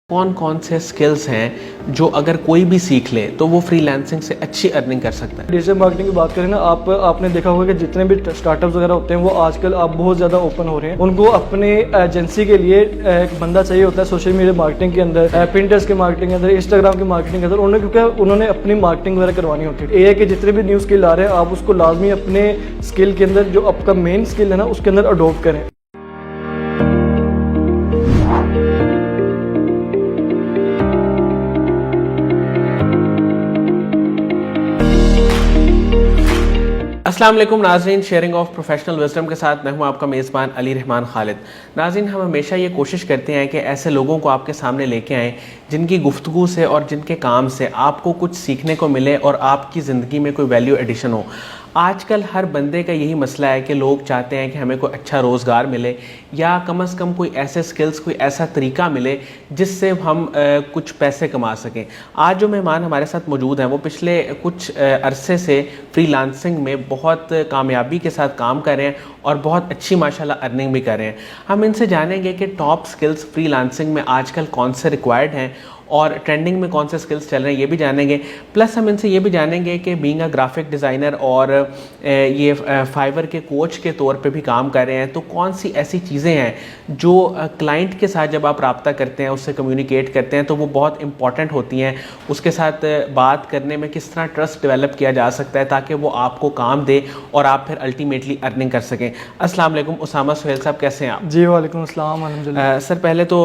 कौन कौन से स्किल्स हैं जो अगर कोई भी सीख ले तो वो फ्रीलांसिंग से अच्छी अर्निंग कर सकता है। डिजिटल मार्केटिंग की बात करें ना, आपने देखा होगा कि जितने भी स्टार्टअप्स वगैरह होते हैं वो आजकल आप बहुत ज़्यादा ओपन हो रहे हैं। उनको अपने एजेंसी के लिए एक बंदा चाहिए होता है सोशल मीडिया मार्केटिंग के अंदर, पिंटरेस्ट के मार्केटिंग के अंदर, इंस्टाग्राम की मार्केटिंग के अंदर। उन्होंने अपनी मार्केटिंग वगैरह करवानी होती है। ये है कि जितने भी न्यू स्किल आ रहे हैं आप उसको लाजमी अपने स्किल के अंदर, जो आपका मेन स्किल है ना, उसके अंदर अडोप्ट करें। अस्सलाम वालेकुम नाज़रीन, शेयरिंग ऑफ प्रोफेशनल विजडम के साथ मैं हूं आपका मेज़बान अली रहमान खालिद। नाज़रीन, हम हमेशा ये कोशिश करते हैं कि ऐसे लोगों को आपके सामने लेके आएँ जिनकी गुफ्तगू से और जिनके काम से आपको कुछ सीखने को मिले और आपकी ज़िंदगी में कोई वैल्यू एडिशन हो। आजकल हर बंदे का यही मसला है कि लोग चाहते हैं कि हमें कोई अच्छा रोज़गार मिले या कम से कम कोई ऐसे स्किल्स, कोई ऐसा तरीका मिले जिससे हम कुछ पैसे कमा सकें। आज जो मेहमान हमारे साथ मौजूद हैं वो पिछले कुछ अरसे से फ्रीलांसिंग में बहुत कामयाबी के साथ काम कर रहे हैं और बहुत अच्छी माशाल्लाह अर्निंग भी कर रहे हैं। हम इनसे जानेंगे कि टॉप स्किल्स फ्रीलांसिंग में आजकल कौन से रिक्वायर्ड हैं और ट्रेंडिंग में कौन से स्किल्स चल रहे हैं, ये भी जानेंगे। प्लस हम इनसे ये भी जानेंगे कि बीइंग अ ग्राफिक डिज़ाइनर और ये फाइवर के कोच के तौर पे भी काम कर रहे हैं, तो कौन सी ऐसी चीज़ें हैं जो क्लाइंट के साथ जब आप रब्ता करते हैं, उससे कम्युनिकेट करते हैं, तो वो बहुत इंपॉर्टेंट होती हैं। उसके साथ बात करने में किस तरह ट्रस्ट डेवलप किया जा सकता है ताकि वो आपको काम दे और आप फिर अल्टीमेटली अर्निंग कर सकें। अस्सलाम वालेकुम उसामा सुहेल साहब, कैसे हैं आप? जी वालेकुम अस्सलाम, अल्हम्दुलिल्लाह। सर पहले तो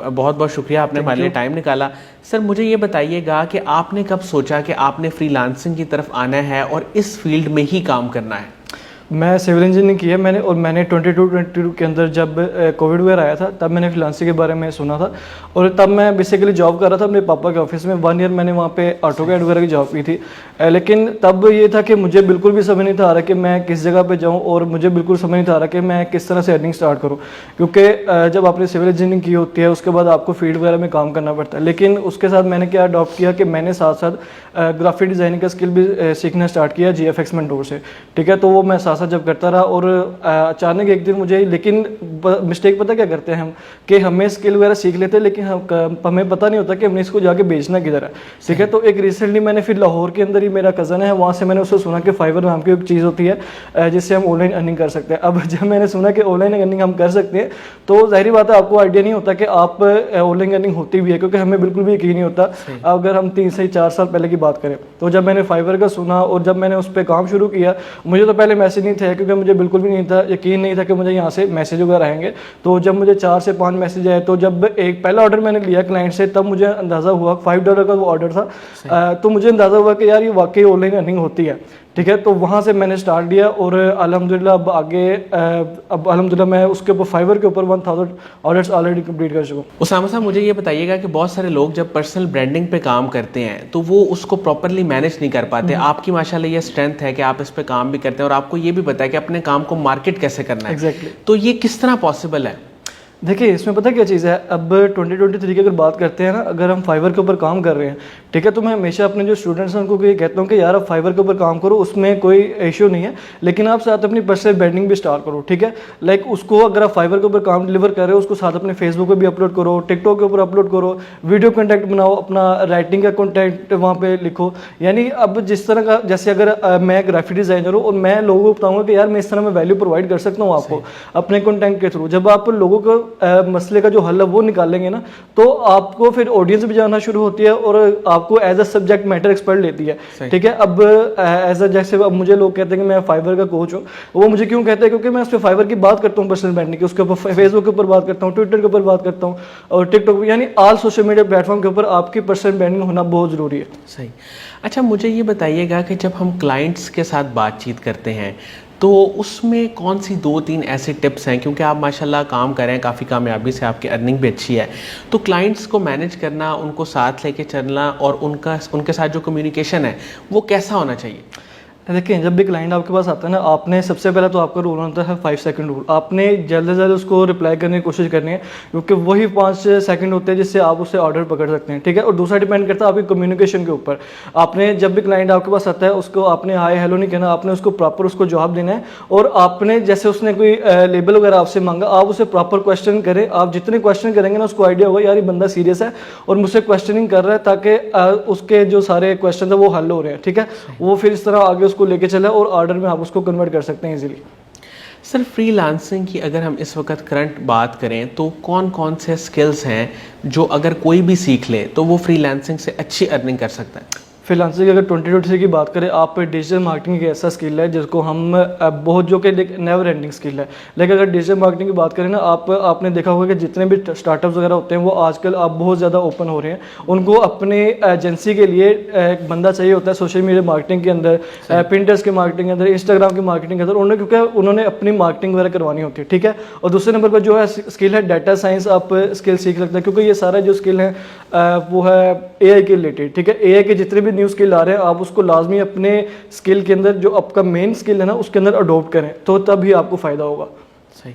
बहुत बहुत शुक्रिया, आपने हमारे लिए टाइम निकाला। सर मुझे ये बताइएगा कि आपने कब सोचा कि आपने फ्रीलांसिंग की तरफ आना है और इस फील्ड में ही काम करना है? मैं सिविल इंजीनियरिंग की है मैंने 22 के अंदर जब कोविड वगैरह आया था तब मैंने फ्रीलांसिंग के बारे में सुना था और तब मैं बेसिकली जॉब कर रहा था अपने पापा के ऑफिस में। 1 ईयर मैंने वहाँ पे ऑटोकैड वगैरह की जॉब की थी। लेकिन तब ये था कि मुझे बिल्कुल भी समझ नहीं था आ रहा कि मैं किस जगह पे जाऊँ और मुझे बिल्कुल समझ नहीं था आ रहा कि मैं किस तरह से अर्निंग स्टार्ट करूँ, क्योंकि जब आपने सिविल इंजीनियरिंग की होती है उसके बाद आपको फील्ड वगैरह में काम करना पड़ता है। लेकिन उसके साथ मैंने क्या अडॉप्ट किया कि मैंने साथ साथ ग्राफिक डिज़ाइनिंग का स्किल भी सीखना स्टार्ट किया GFX मेंटोर से। ठीक है, तो वो मैं साथ साथ जब करता रहा और अचानक एक दिन मुझे, लेकिन मिस्टेक पता क्या करते हैं हम कि हमें स्किल वगैरह सीख लेते हैं लेकिन हमें पता नहीं होता कि हमने इसको जाके बेचना किधर है। ठीक है, तो एक रिसेंटली मैंने फिर लाहौर के अंदर ही मेरा कज़न है, वहाँ से मैंने उससे सुना कि फाइवर नाम की एक चीज़ होती है जिससे हम ऑनलाइन अर्निंग कर सकते हैं। अब जब मैंने सुना कि ऑनलाइन अर्निंग हम कर सकते हैं तो जाहिर बात है आपको आइडिया नहीं होता कि आप ऑनलाइन अर्निंग होती भी है, क्योंकि हमें बिल्कुल भी यकीन नहीं होता अगर हम 3 से 4 साल पहले की बात करें। तो जब मैंने फाइवर का सुना और जब मैंने उस पर काम शुरू किया, मुझे तो पहले मैसेज नहीं थे क्योंकि मुझे बिल्कुल भी नहीं था, यकीन नहीं था कि मुझे यहाँ से मैसेज वगैरह आएंगे। तो जब मुझे 4 से 5 मैसेज आए, तो जब एक पहला ऑर्डर मैंने लिया क्लाइंट से तब मुझे अंदाज़ा हुआ, $5 का वो ऑर्डर था, तो मुझे अंदाज़ा हुआ कि यार ये वाकई ऑनलाइन अर्निंग होती है। ठीक है, तो वहाँ से मैंने स्टार्ट लिया और अल्हम्दुलिल्लाह अब आगे अब अल्हम्दुलिल्लाह मैं उसके ऊपर फाइवर के ऊपर 1000 ऑर्डर्स ऑलरेडी कंप्लीट कर चुका हूँ। उसामा साहब मुझे ये बताइएगा कि बहुत सारे लोग जब पर्सनल ब्रांडिंग पे काम करते हैं तो वो उसको प्रॉपरली मैनेज नहीं कर पाते। आपकी माशाल्लाह ये स्ट्रेंथ है कि आप इस पे काम भी करते हैं और आपको ये भी पता है कि अपने काम को मार्केट कैसे करना है। एग्जैक्टली। तो ये किस तरह पॉसिबल है? देखिए इसमें पता क्या चीज़ है, अब 2023 की अगर बात करते हैं ना, अगर हम फाइवर के ऊपर काम कर रहे हैं, ठीक है, तो मैं हमेशा अपने जो स्टूडेंट्स हैं उनको ये कहता हूँ कि यार आप फाइवर के ऊपर काम करो, उसमें कोई इशू नहीं है, लेकिन आप साथ अपनी पर्सनल ब्रांडिंग भी स्टार्ट करो। ठीक है, लाइक उसको अगर आप फाइवर के ऊपर काम डिलीवर कर रहे हो उसको साथ अपने फेसबुक पर भी अपलोड करो, टिकटॉक के ऊपर अपलोड करो, वीडियो कंटेंट बनाओ, अपना राइटिंग का कंटेंट वहाँ पर लिखो। यानी अब जिस तरह का, जैसे अगर मैं ग्राफिक डिज़ाइनर हूँ और मैं लोगों को बताऊँगा कि यार मैं इस तरह मैं वैल्यू प्रोवाइड कर सकता हूँ आपको अपने कंटेंट के थ्रू, जब आप लोगों को मसले का जो हल है वो निकालेंगे ना, तो आपको फिर ऑडियंस भी जानना शुरू होती है और आपको as a subject matter expert लेती है। ठीक है, अब एज अ जैसे अब मुझे लोग कहते हैं कि मैं फाइवर का कोच हूँ, वो मुझे क्यों कहते हैं, क्योंकि मैं उस पर फाइवर की बात करता हूँ, पर्सनल ब्रांडिंग की, उसके ऊपर फेसबुक के ऊपर बात करता हूँ, ट्विटर के ऊपर बात करता हूँ और टिकटॉक, यानी ऑल सोशल मीडिया प्लेटफॉर्म के ऊपर आपकी पर्सनल ब्रांडिंग होना बहुत ज़रूरी है। सही। अच्छा मुझे ये बताइएगा कि जब हम क्लाइंट्स के साथ बातचीत करते हैं तो उसमें कौन सी 2-3 ऐसे टिप्स हैं, क्योंकि आप माशाल्लाह काम कर रहे हैं काफ़ी कामयाबी से, आपकी अर्निंग भी अच्छी है, तो क्लाइंट्स को मैनेज करना, उनको साथ लेके चलना और उनके साथ जो कम्युनिकेशन है वो कैसा होना चाहिए? देखिए, जब भी क्लाइंट आपके पास आता है ना, आपने सबसे पहले तो आपका रूल होता है 5 सेकंड रूल। आपने जल्द से जल्द उसको रिप्लाई करने की कोशिश करनी है, क्योंकि वही 5 सेकंड होते हैं जिससे आप उससे ऑर्डर पकड़ सकते हैं, ठीक है। और दूसरा डिपेंड करता है आपकी कम्युनिकेशन के ऊपर। आपने जब भी क्लाइंट आपके पास आता है, उसको आपने हाय हेलो नहीं कहना, आपने उसको प्रॉपर उसको जवाब देना है। और आपने जैसे उसने कोई लेबल वगैरह आपसे मांगा, आप उसे प्रॉपर क्वेश्चन करें। आप जितने क्वेश्चन करेंगे ना, उसको आइडिया होगा यार ये बंदा सीरियस है और मुझसे क्वेश्चनिंग कर रहा है, ताकि उसके जो सारे क्वेश्चन है वो हल हो रहे हैं, ठीक है। वो फिर इस तरह आगे उसको लेके चले और ऑर्डर में आप उसको कन्वर्ट कर सकते हैं इजीली। सर फ्रीलांसिंग की अगर हम इस वक्त करंट बात करें तो कौन कौन से स्किल्स हैं जो अगर कोई भी सीख ले तो वो फ्रीलांसिंग से अच्छी अर्निंग कर सकता है? फ्रीलांसिंग अगर 2023 की बात करें, आप डिजिटल मार्केटिंग एक ऐसा स्किल है जिसको हम बहुत जो कि नेवर एंडिंग स्किल है। लेकिन अगर डिजिटल मार्केटिंग की बात करें ना, आपने देखा होगा कि जितने भी स्टार्टअप्स वगैरह होते हैं वो आजकल आप बहुत ज़्यादा ओपन हो रहे हैं। उनको अपने एजेंसी के लिए एक बंदा चाहिए होता है सोशल मीडिया मार्केटिंग के अंदर, पिंटरेस्ट की मार्केटिंग के अंदर, इंस्टाग्राम की मार्केटिंग के अंदर, उन्होंने क्योंकि उन्होंने अपनी मार्केटिंग वगैरह करवानी होती है, ठीक है। और दूसरे नंबर पर जो है स्किल है डाटा साइंस, आप स्किल सीख सकते हैं, क्योंकि ये सारा जो स्किल है वो है AI के रिलेटेड, ठीक है। AI के जितने भी न्यू स्किल आ रहे हैं, आप उसको लाजमी अपने स्किल के अंदर, जो आपका मेन स्किल है ना, उसके अंदर अडोप्ट करें, तो तभी आपको फ़ायदा होगा। सही।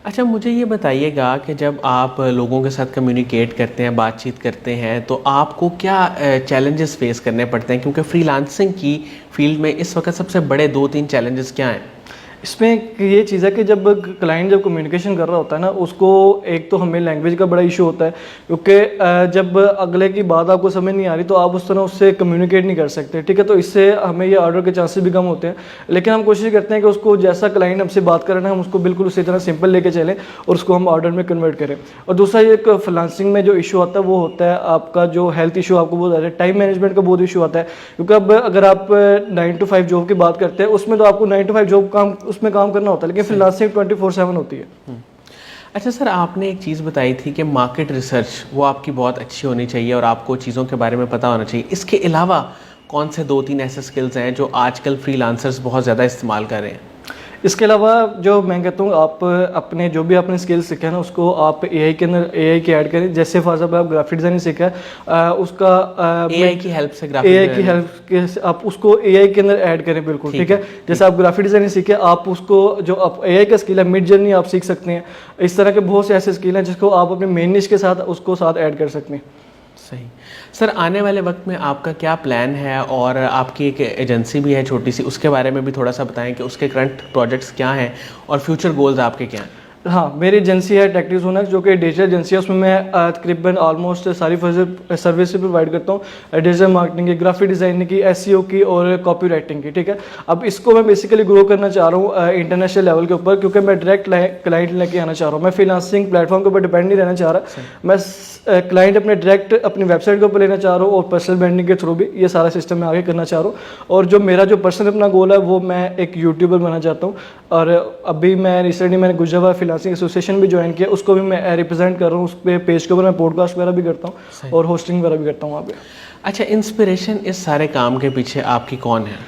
अच्छा, मुझे ये बताइएगा कि जब आप लोगों के साथ कम्युनिकेट करते हैं, बातचीत करते हैं, तो आपको क्या चैलेंजेस फेस करने पड़ते हैं? क्योंकि फ्रीलांसिंग की फील्ड में इस वक्त सबसे बड़े 2-3 चैलेंजेस क्या हैं? इसमें ये चीज़ है कि जब क्लाइंट जब कम्युनिकेशन कर रहा होता है ना, उसको एक तो हमें लैंग्वेज का बड़ा इशू होता है, क्योंकि जब अगले की बात आपको समझ नहीं आ रही तो आप उस तरह उससे कम्युनिकेट नहीं कर सकते, ठीक है। तो इससे हमें ये ऑर्डर के चांसेस भी कम होते हैं। लेकिन हम कोशिश करते हैं कि उसको जैसा क्लाइंट हमसे बात कर रहे हैं, हम उसको बिल्कुल उसी तरह सिंपल लेके चलें और उसको हम ऑर्डर में कन्वर्ट करें। और दूसरा ये फ्रीलांसिंग में जो इशू आता है वो होता है आपका जो हेल्थ इशू आपको बहुत ज़्यादा है, टाइम मैनेजमेंट का बहुत इशू आता है। क्योंकि अब अगर आप 9 to 5 जॉब की बात करते हैं, उसमें तो आपको 9 to 5 जॉब उसमें काम करना होता है, लेकिन फ्रीलांसिंग 24/7 होती है। अच्छा सर, आपने एक चीज़ बताई थी कि मार्केट रिसर्च वो आपकी बहुत अच्छी होनी चाहिए और आपको चीज़ों के बारे में पता होना चाहिए। इसके अलावा कौन से 2-3 ऐसे स्किल्स हैं जो आजकल फ्रीलांसर्स बहुत ज़्यादा इस्तेमाल कर रहे हैं? इसके अलावा जो मैं कहता हूँ, आप अपने जो भी आपने स्किल सीखा है ना, उसको आप AI के अंदर AI के ऐड करें। जैसे फॉर एग्जाम्पल आप ग्राफिक डिज़ाइनिंग सीखा है, उसका AI की हेल्प से ग्राफिक AI की हेल्प के आप उसको AI के अंदर ऐड करें, बिल्कुल ठीक है। जैसे आप ग्राफिक डिज़ाइनिंग सीखे, आप उसको जो आप AI का स्किल है मिड जर्नी आप सीख सकते हैं। इस तरह के बहुत से ऐसे स्किल हैं जिसको आप अपने मेन निश के साथ उसको साथ ऐड कर सकते हैं। सही। सर, आने वाले वक्त में आपका क्या प्लान है? और आपकी एक एजेंसी भी है छोटी सी, उसके बारे में भी थोड़ा सा बताएं कि उसके करंट प्रोजेक्ट्स क्या हैं और फ्यूचर गोल्स आपके क्या हैं? हाँ, मेरी एजेंसी है टेक्टिक्स ओनर, जो कि डिजिटल एजेंसी है। उसमें मैं तकरीबन ऑलमोस्ट सारी सर्विस प्रोवाइड करता हूँ, डिजिटल मार्केटिंग की, ग्राफिक डिज़ाइनिंग की, SEO की और कॉपी राइटिंग की, ठीक है। अब इसको मैं बेसिकली ग्रो करना चाह रहा हूँ इंटरनेशनल लेवल के ऊपर, क्योंकि मैं डायरेक्ट क्लाइंट लेके आना चाह रहा हूँ। मैं फ्रीलांसिंग प्लेटफॉर्म के ऊपर डिपेंड नहीं रहना चाह रहा। मैं क्लाइंट अपने डायरेक्ट अपनी वेबसाइट के ऊपर लेना चाह रहा हूँ और पर्सनल ब्रांडिंग के थ्रू भी ये सारा सिस्टम मैं आगे करना चाह रहा हूँ। और जो मेरा जो पर्सनल अपना गोल है वो मैं एक यूट्यूबर बनना चाहता हूँ। और अभी मैं रिसेंटली मैंने गुजरात फ्रीलांसिंग एसोसिएशन भी ज्वाइन किया, उसको भी मैं रिप्रेजेंट कर रहा हूँ। उस पर पेज के ऊपर मैं पॉडकास्ट वगैरह भी करता हूँ और होस्टिंग वगैरह भी करता हूँ वहाँ पे। अच्छा, इंस्पिरेशन इस सारे काम के पीछे आपकी कौन है?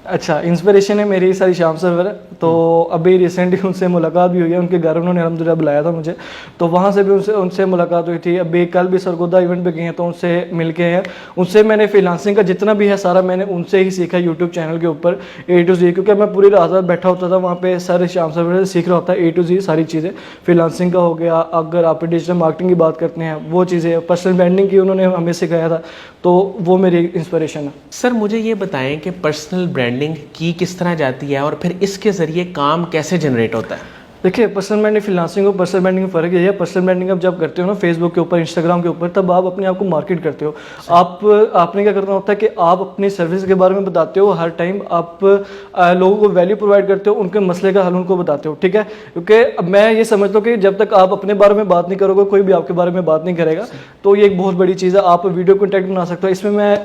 अच्छा, इंस्पिरेशन है मेरी सारी शाम सर्वर है। तो अभी रिसेंटली उनसे मुलाकात भी हुई है, उनके घर उन्होंने अलहमदिल्ला बुलाया था मुझे, तो वहाँ से भी उनसे मुलाकात हुई थी। अभी कल भी सरगोदा इवेंट पे गए हैं तो उनसे मिल के हैं। उनसे मैंने फ्रीलांसिंग का जितना भी है सारा मैंने उनसे ही सीखा यूट्यूब चैनल के ऊपर A to Z, क्योंकि मैं पूरी रात बैठा होता था वहाँ पे, सारे शाम सर्वर से सीख रहा होता है A to Z सारी चीज़ें। फ्रीलांसिंग का हो गया, अगर आप डिजिटल मार्केटिंग की बात करते हैं वो चीज़ें, पर्सनल ब्रांडिंग की उन्होंने हमें सिखाया था, तो वो मेरी इंस्पिरेशन है। सर, मुझे ये बताएं कि पर्सनल ब्रांडिंग की किस तरह जाती है और फिर इसके ज़रिए काम कैसे जनरेट होता है? देखिए, पर्सनल ब्रांडिंग फ्रीलांसिंग और पर्सनल ब्रांडिंग में फ़र्क ये है, पर्सनल ब्रांडिंग आप जब करते हो ना फेसबुक के ऊपर, इंस्टाग्राम के ऊपर, तब आप अपने आप को मार्केट करते हो। आपने क्या करना होता है कि आप अपनी सर्विस के बारे में बताते हो, हर टाइम आप लोगों को वैल्यू प्रोवाइड करते हो, उनके मसले का हल उनको बताते हो, ठीक है। क्योंकि मैं ये समझता हूँ कि जब तक आप अपने बारे में बात नहीं करोगे, कोई भी आपके बारे में बात नहीं करेगा, तो ये एक बहुत बड़ी चीज़ है। आप वीडियो कंटेंट बना सकते हो। इसमें मैं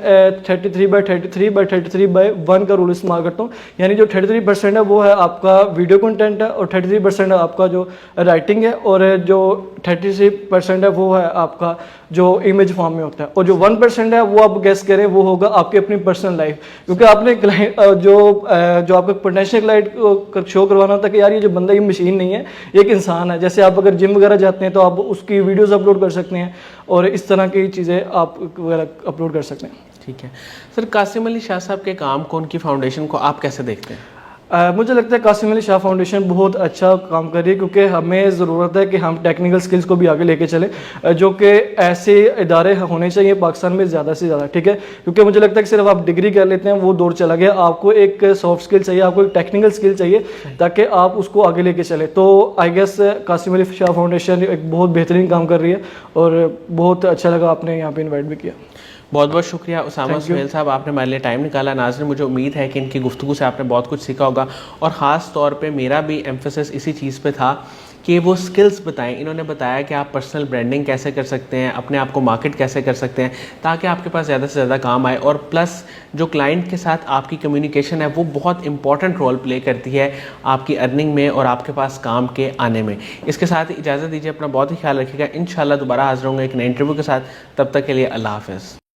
33/33/33/1 का रूल इस्तेमाल करता हूँ। यानी जो 33% है वो है आपका वीडियो कंटेंट है, और 33% है आपका जो राइटिंग है, और जो 33% है वो है आपका जो इमेज फॉर्म में होता है, और जो 1% है वो आप गेस करें वो होगा आपकी अपनी पर्सनल लाइफ। क्योंकि आपने क्लाइंट जो आपका पोटेंशियल क्लाइंट को शो करवाना होता है कि यार ये जो बंदा ये मशीन नहीं है, ये एक इंसान है। जैसे आप अगर जिम वगैरह जाते हैं तो आप उसकी वीडियोस अपलोड कर सकते हैं, और इस तरह की चीज़ें आप वगैरह अपलोड कर सकते हैं। ठीक है सर, कासिम अली शाह साहब के काम को, उनकी फाउंडेशन को आप कैसे देखते हैं? मुझे लगता है कासिम अली शाह फाउंडेशन बहुत अच्छा काम कर रही है, क्योंकि हमें ज़रूरत है कि हम टेक्निकल स्किल्स को भी आगे लेके चलें, जो कि ऐसे इदारे होने चाहिए पाकिस्तान में ज़्यादा से ज़्यादा, ठीक है। क्योंकि मुझे लगता है कि सिर्फ आप डिग्री कर लेते हैं वो दौर चला गया, आपको एक सॉफ्ट स्किल चाहिए, आपको एक टेक्निकल स्किल चाहिए ताकि आप उसको आगे लेके चले। तो I guess Kasim Ali Shah foundation एक बहुत बेहतरीन काम कर रही है और बहुत अच्छा लगा आपने यहाँ पर इन्वाइट भी किया। बहुत बहुत शुक्रिया उसामा सुहेल साहब, आपने हमारे लिए टाइम निकाला। नाज़रीन, मुझे उम्मीद है कि इनकी गुफ्तगू से आपने बहुत कुछ सीखा होगा, और ख़ास तौर पे मेरा भी एम्फेसिस इसी चीज़ पे था कि वो स्किल्स बताएं। इन्होंने बताया कि आप पर्सनल ब्रांडिंग कैसे कर सकते हैं, अपने आप को मार्केट कैसे कर सकते हैं ताकि आपके पास ज़्यादा से ज़्यादा काम आए, और प्लस जो क्लाइंट के साथ आपकी कम्युनिकेशन है वो बहुत इंपॉर्टेंट रोल प्ले करती है आपकी अर्निंग में और आपके पास काम के आने में। इसके साथ इजाज़त दीजिए, अपना बहुत ही ख्याल रखिएगा। इंशाल्लाह दोबारा हाज़िर होंगे एक नए इंटरव्यू के साथ, तब तक के लिए अल्लाह हाफ़िज़।